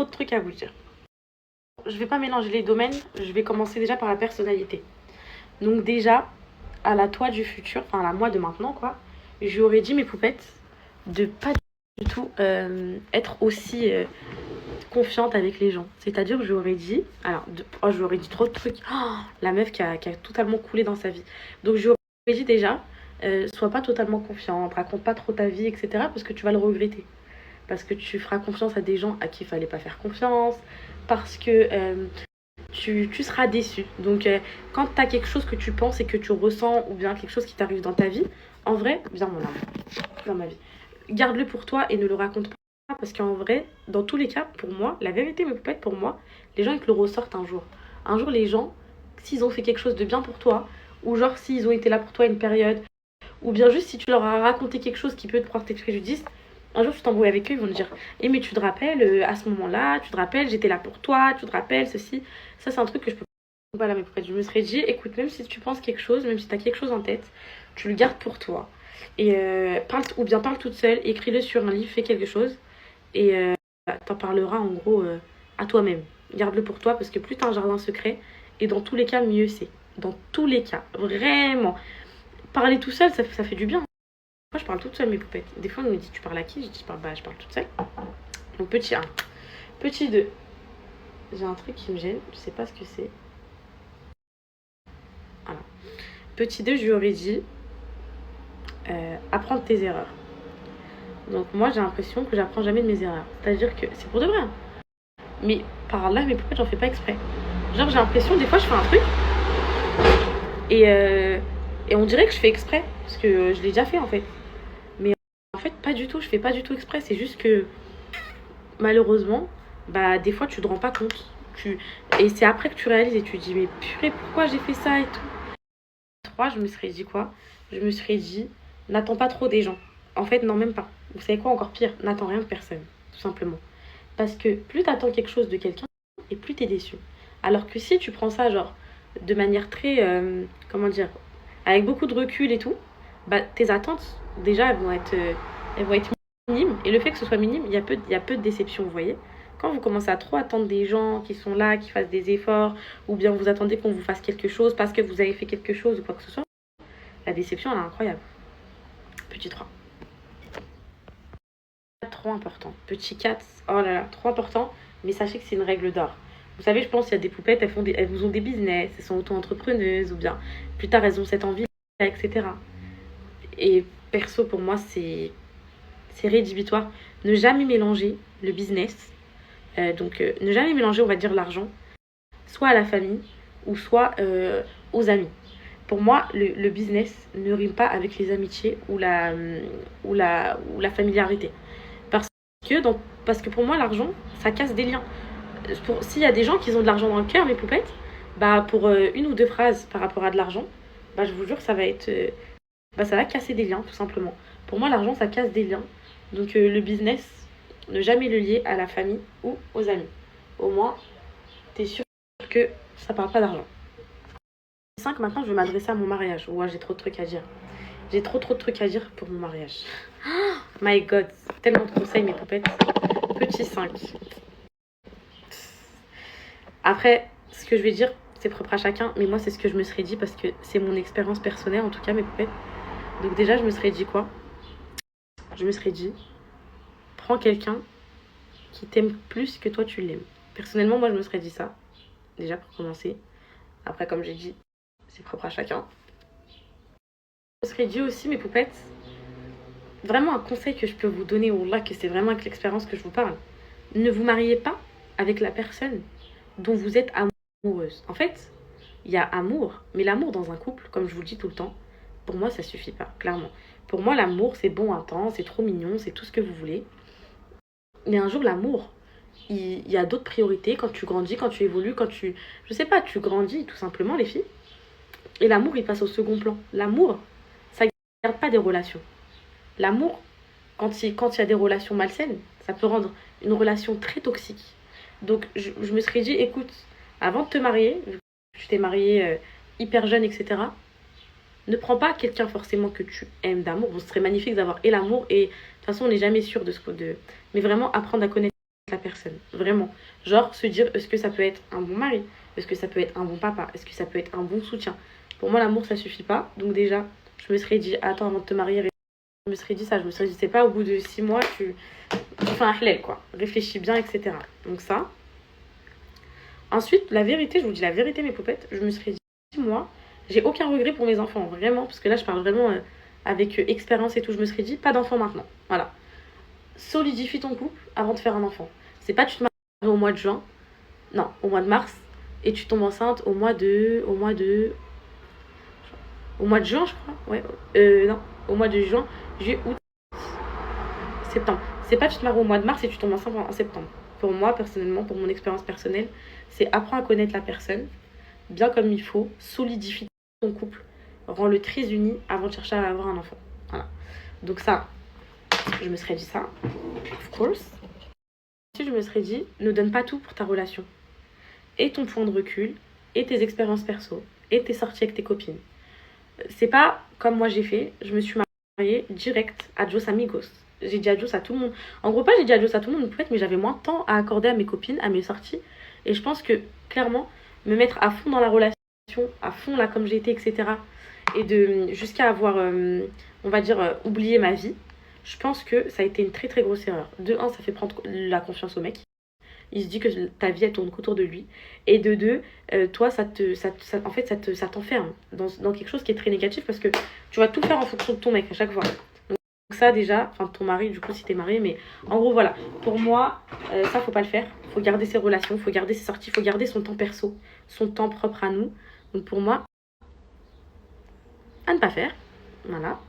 trop de trucs à vous dire. Je vais pas mélanger les domaines, je vais commencer déjà par la personnalité. Donc déjà, à la toi du futur, enfin à la moi de maintenant quoi, j'aurais dit mes poupettes de pas du tout être aussi confiante avec les gens. C'est-à-dire que j'aurais dit, j'aurais dit trop de trucs. Oh, la meuf qui a totalement coulé dans sa vie. Donc j'aurais dit déjà, sois pas totalement confiante, raconte pas trop ta vie, etc. Parce que tu vas le regretter. Parce que tu feras confiance à des gens à qui il fallait pas faire confiance. Parce que tu seras déçu. Donc quand tu as quelque chose que tu penses et que tu ressens, ou bien quelque chose qui t'arrive dans ta vie, en vrai, viens mon âme, dans ma vie. Garde-le pour toi et ne le raconte pas. Parce qu'en vrai, dans tous les cas, pour moi, la vérité, mes poupettes, pour moi, les gens, ils te le ressortent un jour. Un jour, les gens, s'ils ont fait quelque chose de bien pour toi, ou genre s'ils ont été là pour toi à une période, ou bien juste si tu leur as raconté quelque chose qui peut te porter préjudice, un jour tu t'embrouilles avec eux, ils vont te dire eh mais tu te rappelles, à ce moment-là, tu te rappelles, j'étais là pour toi, tu te rappelles, ceci. Ça, c'est un truc que je peux pas. Voilà, mes poupettes, je me serais dit écoute, même si tu penses quelque chose, même si tu as quelque chose en tête, tu le gardes pour toi. Et parle toute seule, écris-le sur un livre, fais quelque chose. Et t'en parleras en gros à toi-même. Garde-le pour toi parce que plus t'as un jardin secret, et dans tous les cas, mieux c'est. Dans tous les cas, vraiment. Parler tout seul, ça fait du bien. Moi, je parle toute seule, mes poupettes. Des fois, on me dit tu parles à qui? Je dis je parle toute seule. Donc, petit 1. Petit 2. J'ai un truc qui me gêne, je sais pas ce que c'est. Voilà. Petit 2, je lui aurais dit apprendre tes erreurs. Donc, moi, j'ai l'impression que j'apprends jamais de mes erreurs. C'est-à-dire que c'est pour de vrai. Hein. Mais par là, mes poupettes, j'en fais pas exprès. Genre, j'ai l'impression, des fois, je fais un truc et on dirait que je fais exprès. Parce que je l'ai déjà fait en fait. Mais en fait, pas du tout. Je fais pas du tout exprès. C'est juste que malheureusement, bah, des fois, tu te rends pas compte. Et c'est après que tu réalises et tu te dis, mais purée, pourquoi j'ai fait ça et tout. 3, je me serais dit quoi? Je me serais dit, n'attends pas trop des gens. En fait, non, même pas. Vous savez quoi, encore pire? N'attends rien de personne, tout simplement. Parce que plus t'attends quelque chose de quelqu'un, et plus t'es déçu. Alors que si tu prends ça, genre, de manière très, comment dire, avec beaucoup de recul et tout, bah, tes attentes, déjà, elles vont être minimes. Et le fait que ce soit minime, il y a peu de déception, vous voyez. Quand vous commencez à trop attendre des gens qui sont là, qui fassent des efforts, ou bien vous attendez qu'on vous fasse quelque chose parce que vous avez fait quelque chose ou quoi que ce soit, la déception, elle est incroyable. Petit 3. Trop important. Petit 4, oh là là, trop important, mais sachez que c'est une règle d'or. Vous savez, je pense qu'il y a des poupettes, elles vous ont des business, elles sont auto-entrepreneuses, ou bien plus tard elles ont cette envie, etc. Et perso, pour moi, c'est rédhibitoire. Ne jamais mélanger le business, ne jamais mélanger, on va dire, l'argent, soit à la famille, ou soit aux amis. Pour moi, le business ne rime pas avec les amitiés ou la familiarité. Parce que pour moi, l'argent, ça casse des liens. S'il y a des gens qui ont de l'argent dans le cœur, mes poupettes, bah pour une ou deux phrases par rapport à de l'argent, bah je vous jure, ça va être, ça va casser des liens, tout simplement. Pour moi, l'argent, ça casse des liens. Donc le business, ne jamais le lier à la famille ou aux amis. Au moins, t'es sûr que ça parle pas d'argent. 5, maintenant, je vais m'adresser à mon mariage. Ouais, j'ai trop de trucs à dire. J'ai trop de trucs à dire pour mon mariage. Oh my god, tellement de conseils, mes poupettes. Petit 5. Après, ce que je vais dire, c'est propre à chacun, mais moi, c'est ce que je me serais dit parce que c'est mon expérience personnelle, en tout cas, mes poupettes. Donc déjà, je me serais dit quoi? Je me serais dit, prends quelqu'un qui t'aime plus que toi, tu l'aimes. Personnellement, moi, je me serais dit ça, déjà pour commencer. Après, comme j'ai dit, c'est propre à chacun. Je me serais dit aussi, mes poupettes, vraiment un conseil que je peux vous donner, ou là, que c'est vraiment avec l'expérience que je vous parle. Ne vous mariez pas avec la personne dont vous êtes amoureuse. En fait, il y a amour, mais l'amour dans un couple, comme je vous le dis tout le temps, pour moi, ça suffit pas, clairement. Pour moi, l'amour, c'est bon un temps, c'est trop mignon, c'est tout ce que vous voulez. Mais un jour, l'amour, il y a d'autres priorités quand tu grandis, quand tu évolues, quand tu... Je sais pas, tu grandis tout simplement, les filles. Et l'amour, il passe au second plan. L'amour, ça ne garde pas des relations. L'amour, quand il y a des relations malsaines, ça peut rendre une relation très toxique. Donc, je me serais dit, écoute, avant de te marier, tu t'es mariée hyper jeune, etc., ne prends pas quelqu'un forcément que tu aimes d'amour. Bon, ce serait magnifique d'avoir et l'amour et de toute façon, on n'est jamais sûr de ce que... Mais vraiment, apprendre à connaître la personne, vraiment. Genre se dire, est-ce que ça peut être un bon mari? Est-ce que ça peut être un bon papa? Est-ce que ça peut être un bon soutien? Pour moi, l'amour, ça suffit pas. Donc déjà, je me serais dit, attends, avant de te marier, je me serais dit ça. Je me serais dit, c'est pas au bout de 6 mois, tu fais un halal, quoi. Réfléchis bien, etc. Donc ça. Ensuite, la vérité, je vous dis la vérité, mes poupettes, je me serais dit, moi, j'ai aucun regret pour mes enfants, vraiment. Parce que là, je parle vraiment avec expérience et tout. Je me serais dit, pas d'enfant maintenant. Voilà. Solidifie ton couple avant de faire un enfant. C'est pas tu te maries au mois de juin, non, au mois de mars, et tu tombes enceinte au mois de juin, je crois. Ouais, non, au mois de juin, juillet, août, septembre. C'est pas tu te maries au mois de mars et tu tombes enceinte en septembre. Pour moi, personnellement, pour mon expérience personnelle, c'est apprendre à connaître la personne, bien comme il faut, solidifie ton couple, rends-le très uni avant de chercher à avoir un enfant. Voilà. Donc ça, je me serais dit ça, of course. Ensuite, je me serais dit, ne donne pas tout pour ta relation. Et ton point de recul, et tes expériences perso, et tes sorties avec tes copines. C'est pas comme moi j'ai fait, je me suis mariée direct, adios amigos. J'ai dit adios à tout le monde. En gros, pas j'ai dit adios à tout le monde, peut-être, mais j'avais moins de temps à accorder à mes copines, à mes sorties. Et je pense que, clairement, me mettre à fond dans la relation, à fond là comme j'ai été, etc. Et de jusqu'à avoir, on va dire, oublié ma vie, je pense que ça a été une très très grosse erreur. De un, ça fait prendre la confiance au mec. Il se dit que ta vie elle tourne qu'autour de lui. Et de deux, toi en fait ça t'enferme dans quelque chose qui est très négatif parce que tu vas tout faire en fonction de ton mec à chaque fois. Donc ça déjà, enfin de ton mari du coup si t'es marié, mais en gros voilà, pour moi ça faut pas le faire. Faut garder ses relations, faut garder ses sorties, faut garder son temps perso, son temps propre à nous. Donc pour moi, à ne pas faire. Voilà.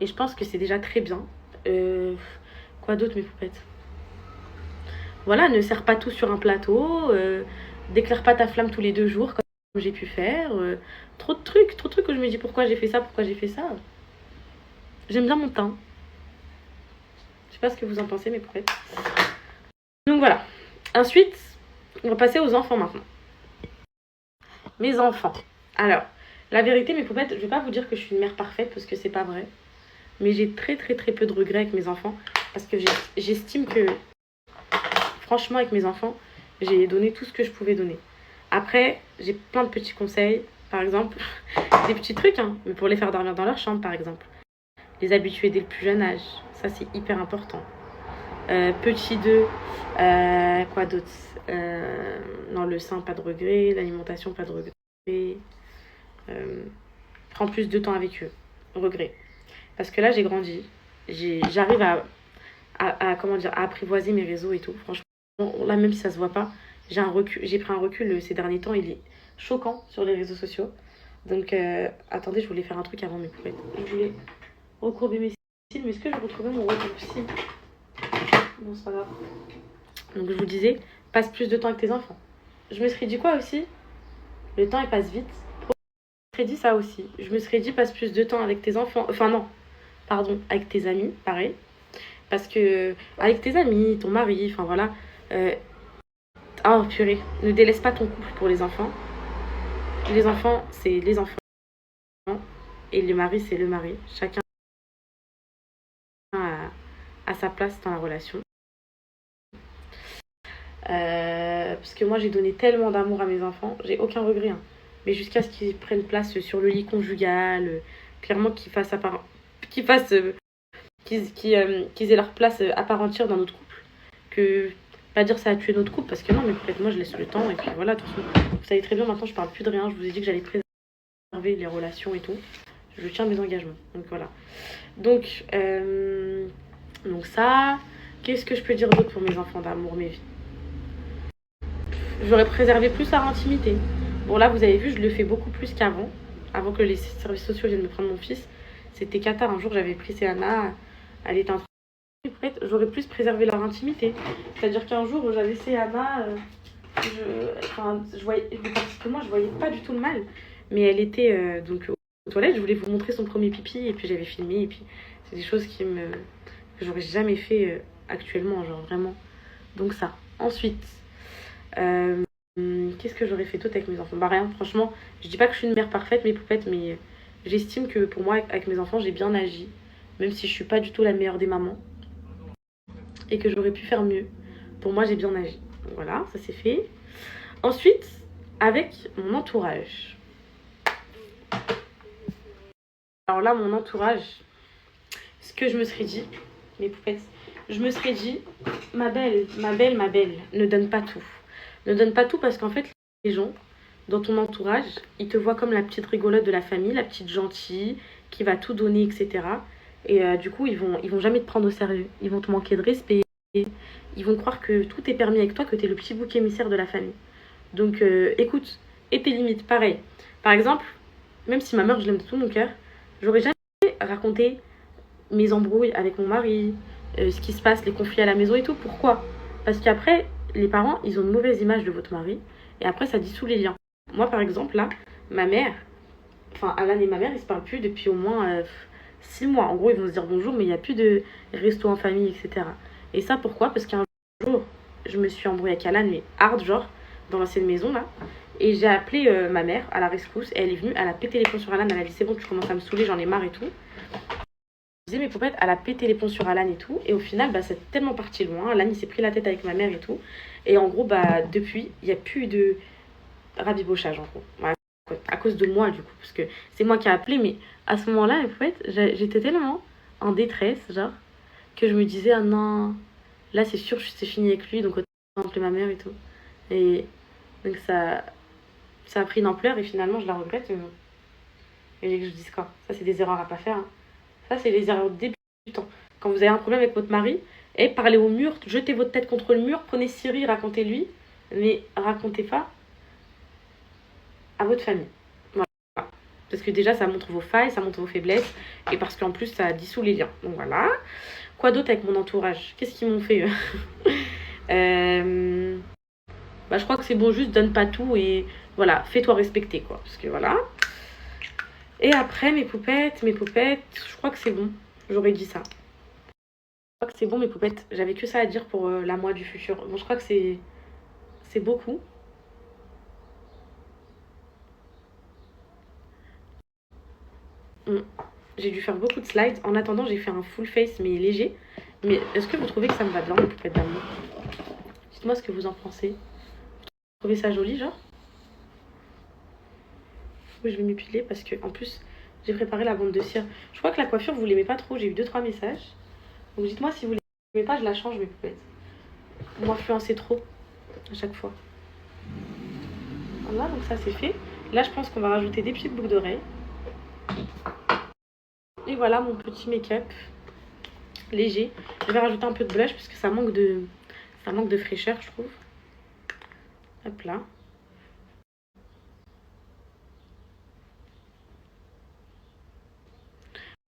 Et je pense que c'est déjà très bien. Quoi d'autre mes poupettes? Voilà, ne serre pas tout sur un plateau, déclare pas ta flamme tous les 2 jours comme j'ai pu faire. Trop de trucs où je me dis pourquoi j'ai fait ça, pourquoi j'ai fait ça. J'aime bien mon teint. Je sais pas ce que vous en pensez mes poupettes. Donc voilà. Ensuite, on va passer aux enfants maintenant. Mes enfants. Alors, la vérité mes poupettes, je vais pas vous dire que je suis une mère parfaite parce que c'est pas vrai. Mais j'ai très peu de regrets avec mes enfants parce que j'estime que franchement avec mes enfants j'ai donné tout ce que je pouvais donner. Après j'ai plein de petits conseils, par exemple des petits trucs hein, mais pour les faire dormir dans leur chambre par exemple, les habituer dès le plus jeune âge, ça c'est hyper important. Petit 2, quoi d'autre, non le sein pas de regret, l'alimentation pas de regret, prends plus de temps avec eux, regret. Parce que là, j'ai grandi. J'arrive comment dire, à apprivoiser mes réseaux et tout. Franchement, là, même si ça se voit pas, j'ai pris un recul ces derniers temps. Il est choquant sur les réseaux sociaux. Donc, attendez, je voulais faire un truc avant mes poupettes. Je voulais recourber mes cils. Mais est-ce que je retrouvais mon recourbe-cils? Non, c'est pas grave. Donc, je vous disais, passe plus de temps avec tes enfants. Je me serais dit quoi aussi? Le temps, il passe vite. Je me serais dit ça aussi. Je me serais dit, passe plus de temps avec tes enfants. Enfin, non. Pardon, avec tes amis, pareil. Parce que avec tes amis, ton mari, enfin voilà. Oh purée, ne délaisse pas ton couple pour les enfants. Les enfants, c'est les enfants. Et le mari, c'est le mari. Chacun a sa place dans la relation. Parce que moi, j'ai donné tellement d'amour à mes enfants, j'ai aucun regret. Hein. Mais jusqu'à ce qu'ils prennent place sur le lit conjugal, clairement qu'ils fassent qu'ils aient leur place à part entière dans notre couple. Que pas dire ça a tué notre couple parce que non mais peut-être moi je laisse le temps et puis voilà de toute façon, vous savez très bien maintenant je parle plus de rien, je vous ai dit que j'allais préserver les relations et tout, je tiens mes engagements donc voilà donc ça, qu'est-ce que je peux dire d'autre pour mes enfants d'amour, mes vies? J'aurais préservé plus leur intimité. Bon là vous avez vu je le fais beaucoup plus qu'avant, avant que les services sociaux viennent me prendre mon fils. C'était Qatar, un jour j'avais pris Céana, elle était en train de prête, j'aurais plus préservé leur intimité. C'est-à-dire qu'un jour j'avais Céana, je voyais, parce que moi je voyais pas du tout le mal, mais elle était donc aux toilettes, je voulais vous montrer son premier pipi et puis j'avais filmé et puis c'est des choses que j'aurais jamais fait actuellement, genre vraiment. Donc ça. Ensuite, qu'est-ce que j'aurais fait d'autre avec mes enfants? Bah rien, franchement, je dis pas que je suis une mère parfaite, mes poupettes, mais j'estime que pour moi, avec mes enfants, j'ai bien agi. Même si je suis pas du tout la meilleure des mamans. et que j'aurais pu faire mieux. Pour moi, j'ai bien agi. Donc voilà, ça c'est fait. Ensuite, avec mon entourage. Alors là, mon entourage, ce que je me serais dit, mes poupettes, je me serais dit, ma belle, ne donne pas tout. Ne donne pas tout parce qu'en fait, les gens, dans ton entourage, ils te voient comme la petite rigolote de la famille, la petite gentille, qui va tout donner, etc. Et du coup, ils vont jamais te prendre au sérieux. Ils vont te manquer de respect. Ils vont croire que tout est permis avec toi, que tu es le petit bouc émissaire de la famille. Donc écoute, et tes limites, pareil. Par exemple, même si ma mère, je l'aime de tout mon cœur, j'aurais jamais raconté mes embrouilles avec mon mari, ce qui se passe, les conflits à la maison et tout. Pourquoi? Parce qu'après, les parents, ils ont une mauvaise image de votre mari, et après, ça dissout les liens. Moi, par exemple, là, ma mère, enfin, Alan et ma mère, ils se parlent plus depuis au moins 6 mois. En gros, ils vont se dire bonjour, mais il n'y a plus de resto en famille, etc. Et ça, pourquoi? Parce qu'un jour, je me suis embrouillée avec Alan, mais hard, genre, dans l'ancienne maison, là. Et j'ai appelé ma mère à la rescousse, et elle est venue, elle a pété les plombs sur Alan, elle a dit c'est bon, tu commences à me saouler, j'en ai marre et tout. Je disais, mes poupettes, elle a pété les plombs sur Alan et tout. Et au final, bah, c'est tellement parti loin. Alan, il s'est pris la tête avec ma mère et tout. Et en gros, bah, depuis, il n'y a plus de rabibochage, en gros. Voilà. À cause de moi, du coup. Parce que c'est moi qui ai appelé. Mais à ce moment-là, mes poupettes, j'étais tellement en détresse, genre, que je me disais, ah non, là, c'est sûr, c'est fini avec lui. Donc, autant appeler ma mère et tout. Et donc, ça a pris une ampleur. Et finalement, je la regrette. Et que je dise quoi? Ça, c'est des erreurs à pas faire, hein. Ça, c'est les erreurs débutants. Quand vous avez un problème avec votre mari, et parlez au mur, jetez votre tête contre le mur, prenez Siri, racontez-lui, mais racontez pas à votre famille. Voilà. Parce que déjà, ça montre vos failles, ça montre vos faiblesses, et parce qu'en plus, ça dissout les liens. Donc voilà. Quoi d'autre avec mon entourage? Qu'est-ce qu'ils m'ont fait Bah, je crois que c'est bon, juste donne pas tout, et voilà, fais-toi respecter, quoi. Parce que voilà. Et après, mes poupettes, je crois que c'est bon. J'aurais dit ça. Je crois que c'est bon, mes poupettes. J'avais que ça à dire pour la moi du futur. Bon, je crois que c'est beaucoup. Hum. J'ai dû faire beaucoup de slides. En attendant, j'ai fait un full face, mais léger. Mais est-ce que vous trouvez que ça me va bien, mes poupettes d'amour? Dites-moi ce que vous en pensez. Vous trouvez ça joli, genre? Oui, je vais m'épiler parce que en plus, j'ai préparé la bande de cire. Je crois que la coiffure, vous l'aimez pas trop. J'ai eu 2-3 messages. Donc dites-moi si vous l'aimez pas, je la change, mes poupettes. Vous m'influencez trop à chaque fois. Voilà, donc ça c'est fait. Là, je pense qu'on va rajouter des petites boucles d'oreilles. Et voilà mon petit make-up léger. Je vais rajouter un peu de blush parce que ça manque de fraîcheur, je trouve. Hop là.